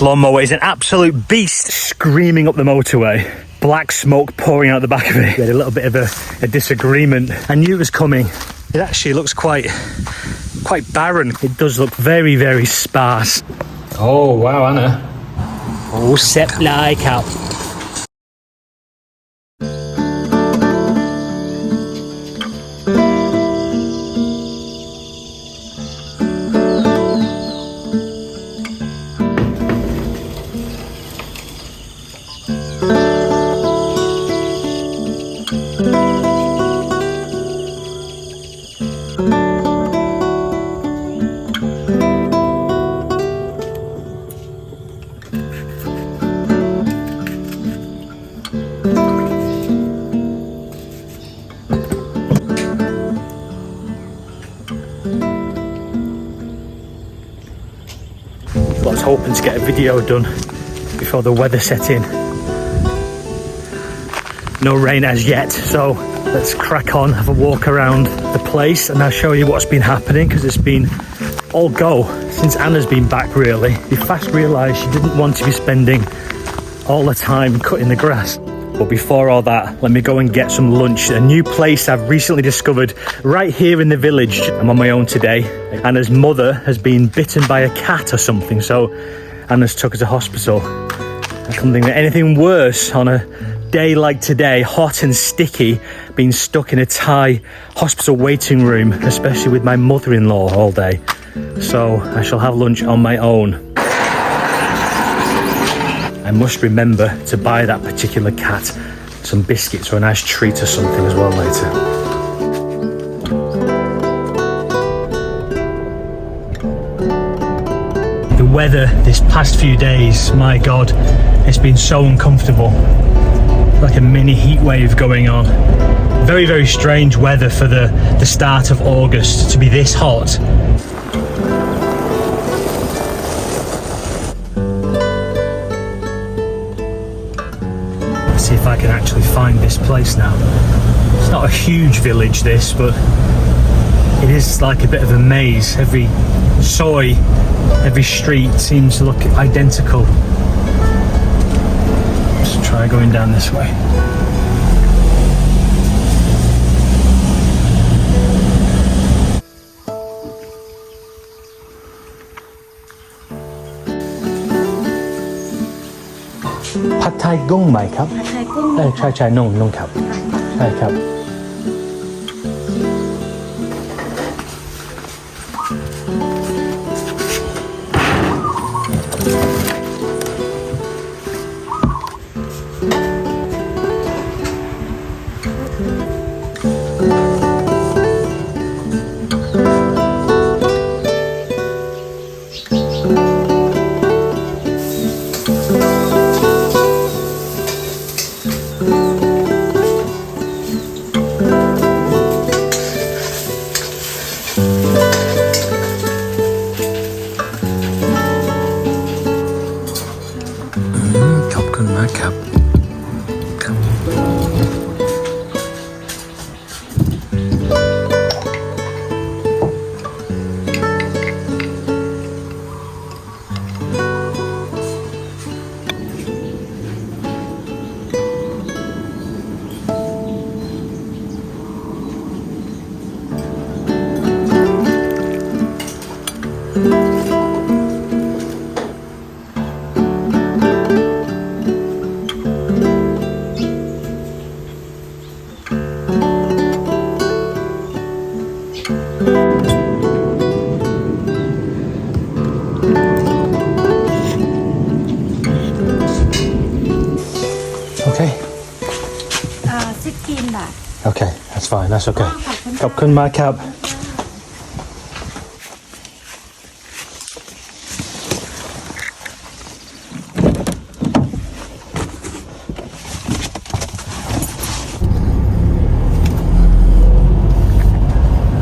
This lawnmower is an absolute beast, screaming up the motorway. Black smoke pouring out the back of it. We had a little bit of a disagreement. I knew it was coming. It actually looks quite barren. It does look very, very sparse. Oh, wow, Anna. Oh, set like out. I was hoping to get a video done before the weather set in. No rain as yet, so let's crack on, have a walk around the place, and I'll show you what's been happening, because it's been all go since Anna's been back, really. We fast realised she didn't want to be spending all the time cutting the grass. But before all that, let me go and get some lunch. A new place I've recently discovered right here in the village. I'm on my own today. Anna's mother has been bitten by a cat or something, so Anna's took her to hospital. I couldn't think of anything worse on a day like today, hot and sticky, being stuck in a Thai hospital waiting room, especially with my mother-in-law all day. So I shall have lunch on my own. I must remember to buy that particular cat some biscuits or a nice treat or something as well later. The weather this past few days, my God, it's been so uncomfortable. Like a mini heat wave going on. Very, very strange weather for the start of August to be this hot. See if I can actually find this place now. It's not a huge village, this, but it is like a bit of a maze. Every soy, every street seems to look identical. Let's try going down this way. Pad Thai กุ้งไหมครับ ผัดไทยกุ้ง ใช่นุ่งครับใช่ครับ ขอบคุณมากครับ Okay. 16 baht. Okay, that's fine. That's okay. ขอบคุณมากครับ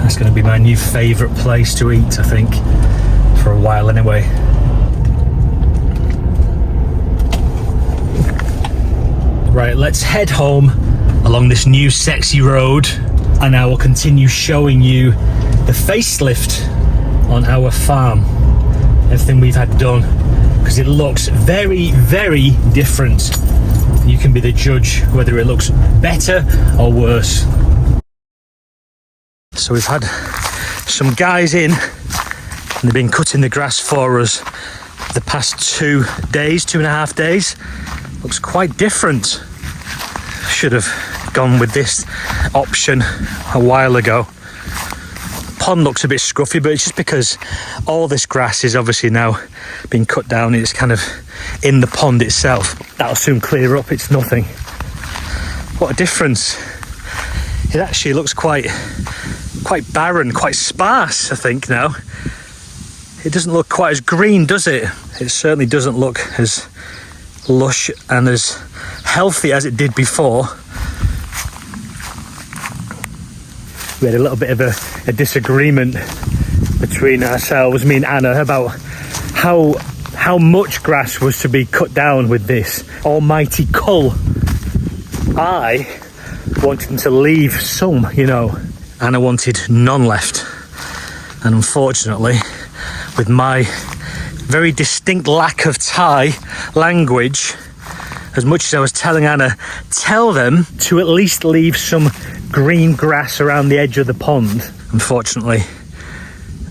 That's going to be my new favourite place to eat, I think, for a while anyway. Right, let's head home along this new sexy road, and I will continue showing you the facelift on our farm. Everything we've had done because it looks very, very different. You can be the judge whether it looks better or worse. So we've had some guys in and they've been cutting the grass for us the past 2 days, 2.5 days. Looks quite different. Should have gone with this option a while ago. Pond looks a bit scruffy, but it's just because all this grass is obviously now being cut down. It's kind of in the pond itself. That'll soon clear up. It's nothing. What a difference. It actually looks quite barren, quite sparse, I think now. It doesn't look quite as green, does it? It certainly doesn't look as lush and as healthy as it did before. We had a little bit of a disagreement between ourselves, me and Anna, about how much grass was to be cut down with this almighty cull. I wanted to leave some, you know. Anna wanted none left. And unfortunately, with my very distinct lack of Thai language, as much as I was telling Anna, tell them to at least leave some green grass around the edge of the pond. Unfortunately,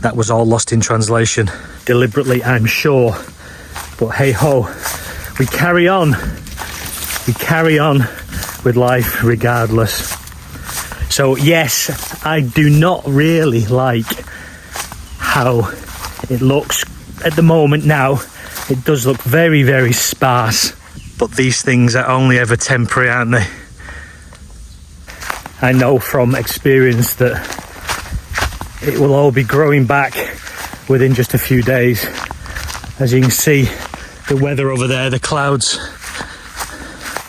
that was all lost in translation. Deliberately, I'm sure. But hey ho, we carry on. We carry on with life regardless. So yes, I do not really like how it looks at the moment now. It does look very, very sparse. But these things are only ever temporary, aren't they? I know from experience that it will all be growing back within just a few days. As you can see, the weather over there, the clouds.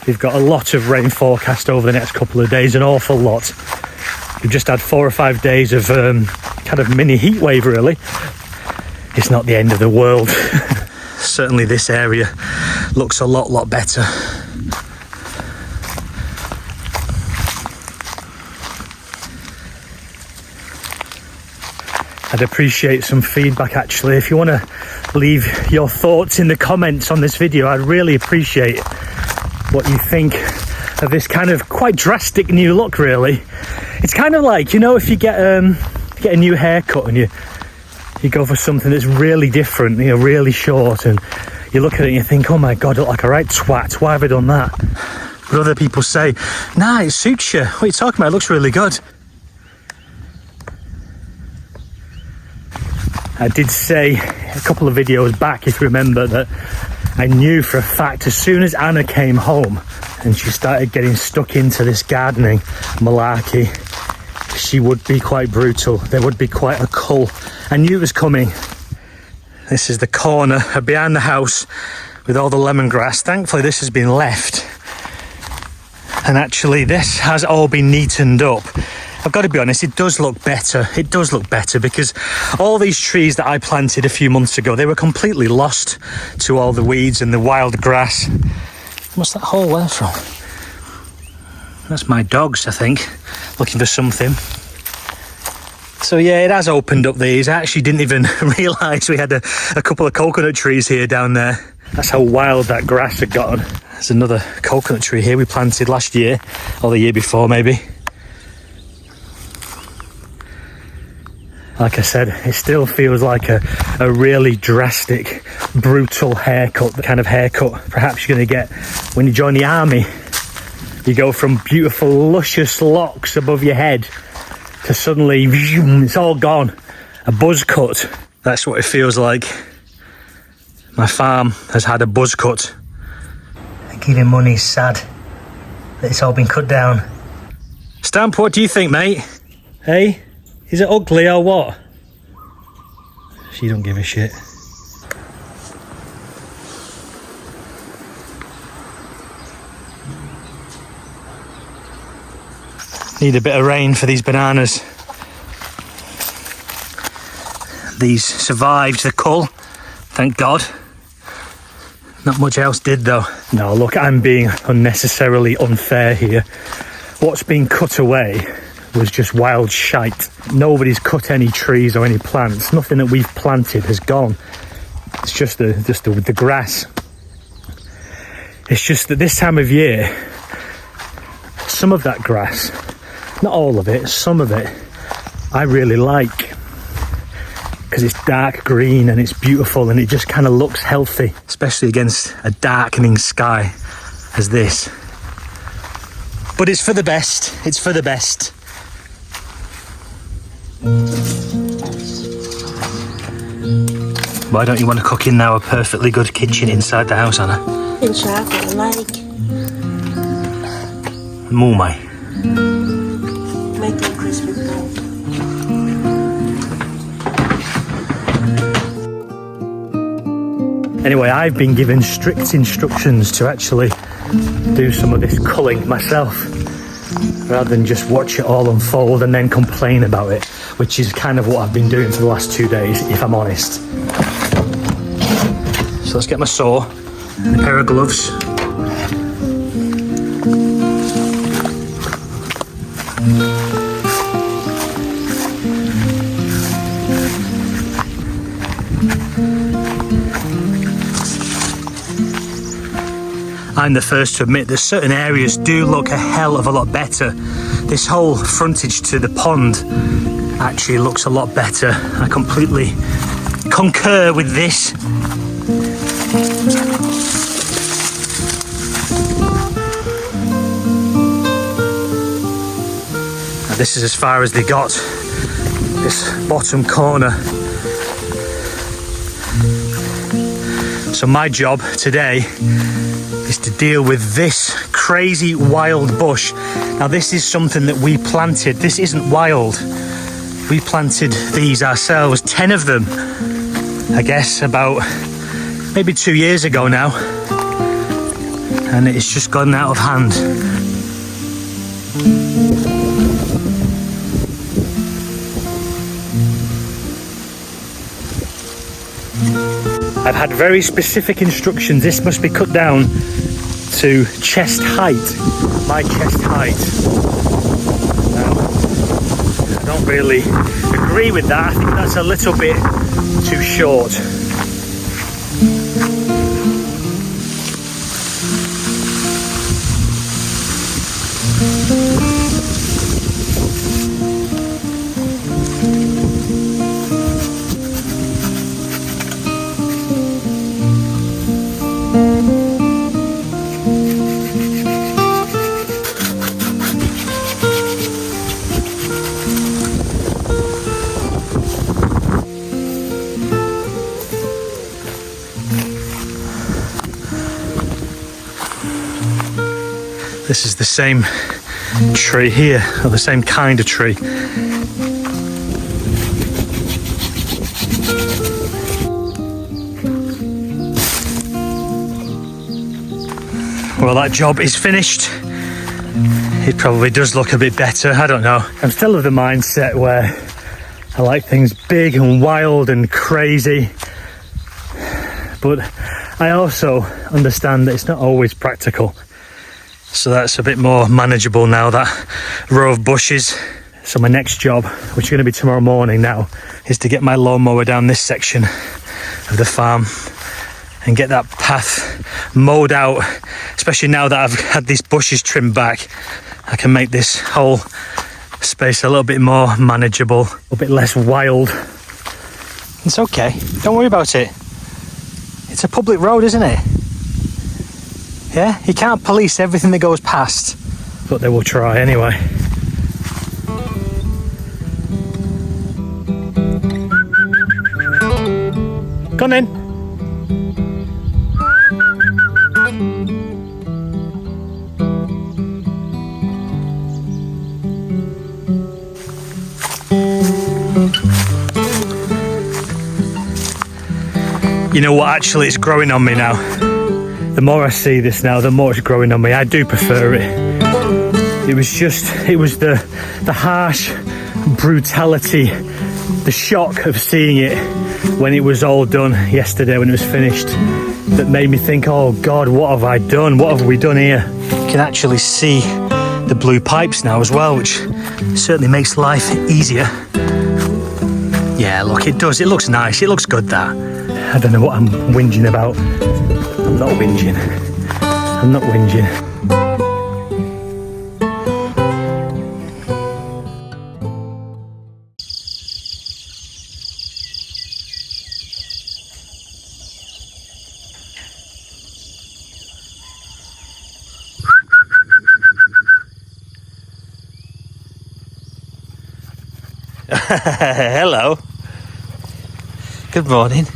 We've got a lot of rain forecast over the next couple of days, an awful lot. We've just had 4 or 5 days of kind of mini heat wave, really. It's not the end of the world. Certainly this area looks a lot better. I'd appreciate some feedback actually. If you want to leave your thoughts in the comments on this video, I'd really appreciate what you think of this kind of quite drastic new look, really. It's kind of like, you know, if you get a new haircut and you go for something that's really different, you know, really short, and you look at it and you think, oh my God, I look like a right twat. Why have I done that? But other people say, nah, it suits you. What are you talking about? It looks really good. I did say a couple of videos back, if you remember, that I knew for a fact as soon as Anna came home and she started getting stuck into this gardening malarkey, she would be quite brutal. There would be quite a cull. I knew it was coming. This is the corner behind the house with all the lemongrass. Thankfully, this has been left. And actually, this has all been neatened up. I've got to be honest, it does look better. It does look better because all these trees that I planted a few months ago, they were completely lost to all the weeds and the wild grass. What's that hole there from? That's my dogs, I think, looking for something. So yeah, it has opened up these. I actually didn't even realise we had a couple of coconut trees here down there. That's how wild that grass had gotten. There's another coconut tree here we planted last year, or the year before maybe. Like I said, it still feels like a really drastic, brutal haircut. The kind of haircut perhaps you're going to get when you join the army. You go from beautiful, luscious locks above your head to suddenly, it's all gone. A buzz cut. That's what it feels like. My farm has had a buzz cut. Giving money's sad that it's all been cut down. Stamp, what do you think, mate? Hey? Is it ugly or what? She don't give a shit. Need a bit of rain for these bananas. These survived the cull, thank God. Not much else did though. No, look, I'm being unnecessarily unfair here. What's been cut away was just wild shite. Nobody's cut any trees or any plants. Nothing that we've planted has gone. It's just the grass. It's just that this time of year, some of that grass, not all of it, some of it, I really like. Because it's dark green and it's beautiful and it just kind of looks healthy, especially against a darkening sky as this. But it's for the best. It's for the best. Why don't you want to cook in now a perfectly good kitchen inside the house, Anna? Inside, I like. More, mate. Make them crispy brown. Anyway, I've been given strict instructions to actually do some of this culling myself, rather than just watch it all unfold and then complain about it, which is kind of what I've been doing for the last 2 days, if I'm honest. So let's get my saw and a pair of gloves. I'm the first to admit that certain areas do look a hell of a lot better. This whole frontage to the pond actually looks a lot better. I completely concur with this. Now, this is as far as they got, this bottom corner. So my job today is to deal with this crazy wild bush. Now this is something that we planted. This isn't wild. We planted these ourselves, 10 of them, I guess about maybe 2 years ago now. And it's just gotten out of hand. I've had very specific instructions. This must be cut down to chest height, my chest height. I don't really agree with that. I think that's a little bit too short. This is the same tree here, or the same kind of tree. Well, that job is finished. It probably does look a bit better, I don't know. I'm still of the mindset where I like things big and wild and crazy, but I also understand that it's not always practical. So that's a bit more manageable now, that row of bushes. So my next job, which is going to be tomorrow morning now, is to get my lawnmower down this section of the farm and get that path mowed out. Especially now that I've had these bushes trimmed back, I can make this whole space a little bit more manageable, a little bit less wild. It's okay, don't worry about it. It's a public road, isn't it? Yeah, you can't police everything that goes past, but they will try anyway. Go on in. You know what, actually it's growing on me now. The more I see this now, the more it's growing on me. I do prefer it. It was the harsh brutality, the shock of seeing it when it was all done yesterday, when it was finished, that made me think, oh God, what have I done? What have we done here? You can actually see the blue pipes now as well, which certainly makes life easier. Yeah, look, it does. It looks nice. It looks good, that. I don't know what I'm whinging about. I'm not whinging. I'm not whinging. Hello. Good morning.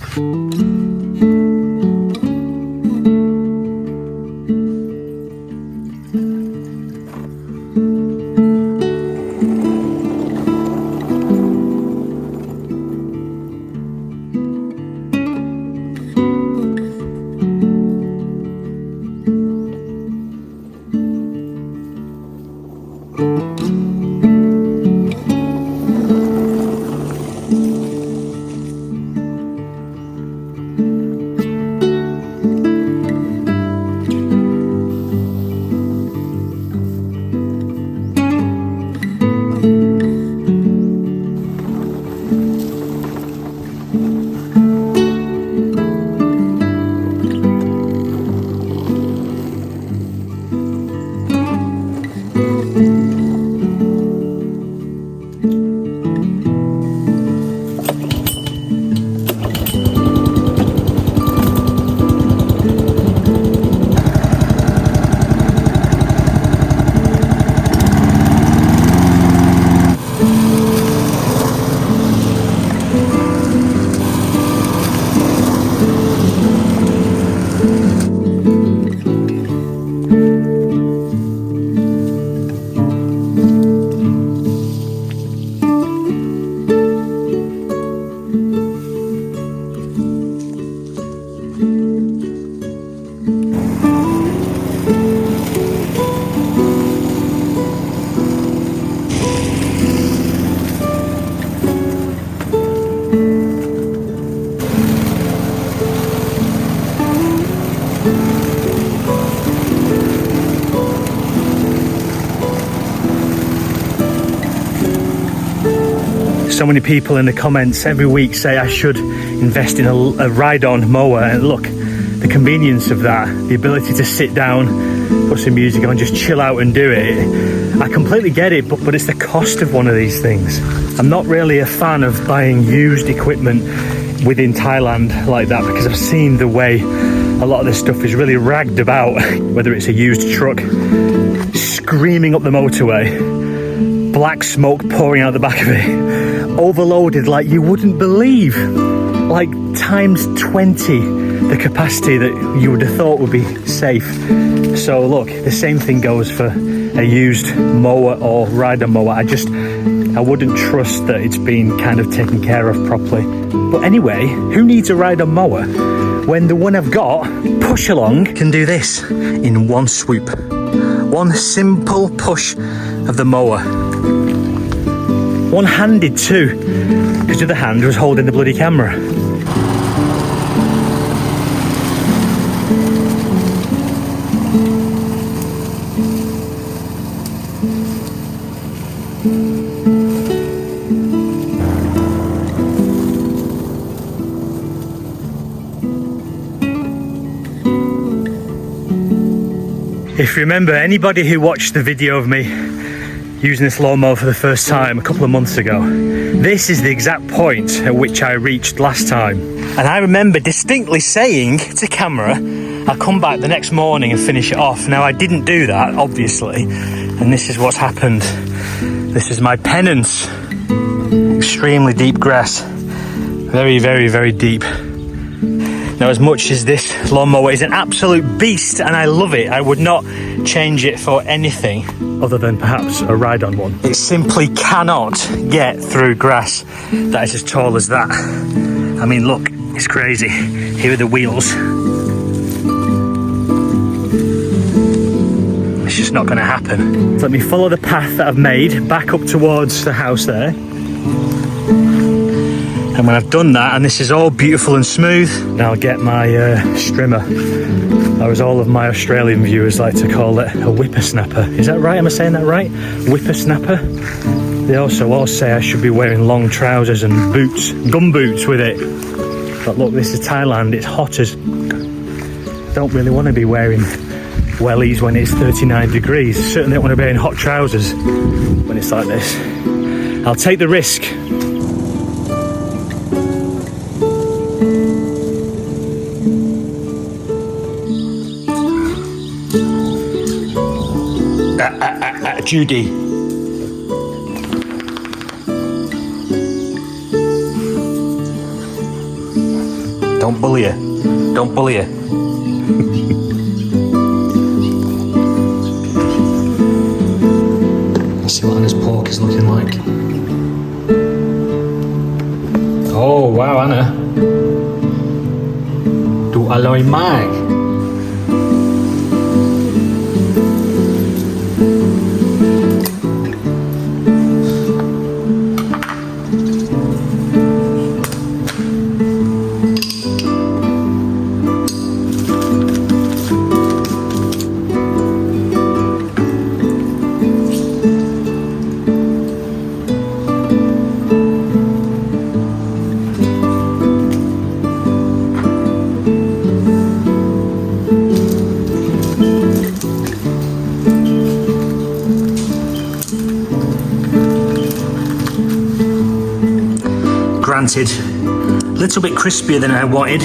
So many people in the comments every week say I should invest in a ride-on mower, and look, the convenience of that, the ability to sit down, put some music on, just chill out and do it. I completely get it, but it's the cost of one of these things. I'm not really a fan of buying used equipment within Thailand like that, because I've seen the way a lot of this stuff is really ragged about, whether it's a used truck screaming up the motorway, black smoke pouring out the back of it, overloaded like you wouldn't believe, like times 20 the capacity that you would have thought would be safe. So look, the same thing goes for a used mower or rider mower. I wouldn't trust that it's been kind of taken care of properly. But anyway, who needs a rider mower when the one I've got, push along, can do this in one swoop. One simple push of the mower. One-handed too, because the other hand was holding the bloody camera. If you remember, anybody who watched the video of me using this lawnmower for the first time a couple of months ago, this is the exact point at which I reached last time. And I remember distinctly saying to camera, I'll come back the next morning and finish it off. Now I didn't do that, obviously, and this is what's happened. This is my penance. Extremely deep grass. Very, very, very deep. Now, as much as this lawnmower is an absolute beast and I love it, I would not change it for anything other than perhaps a ride-on one. It simply cannot get through grass that is as tall as that. I mean, look, it's crazy. Here are the wheels. It's just not going to happen. So let me follow the path that I've made back up towards the house there. And when I've done that, and this is all beautiful and smooth, then I'll get my strimmer, or as all of my Australian viewers like to call it, a whippersnapper. Is that right? Am I saying that right? Whippersnapper? They also all say I should be wearing long trousers and boots, gum boots with it. But look, this is Thailand, it's hot as... Don't really want to be wearing wellies when it's 39 degrees. Certainly don't want to be wearing hot trousers when it's like this. I'll take the risk. Judy. Don't bully her. Don't bully her. Let's see what Anna's pork is looking like. Oh, wow, Anna. Du alloy mag. Granted, a little bit crispier than I wanted.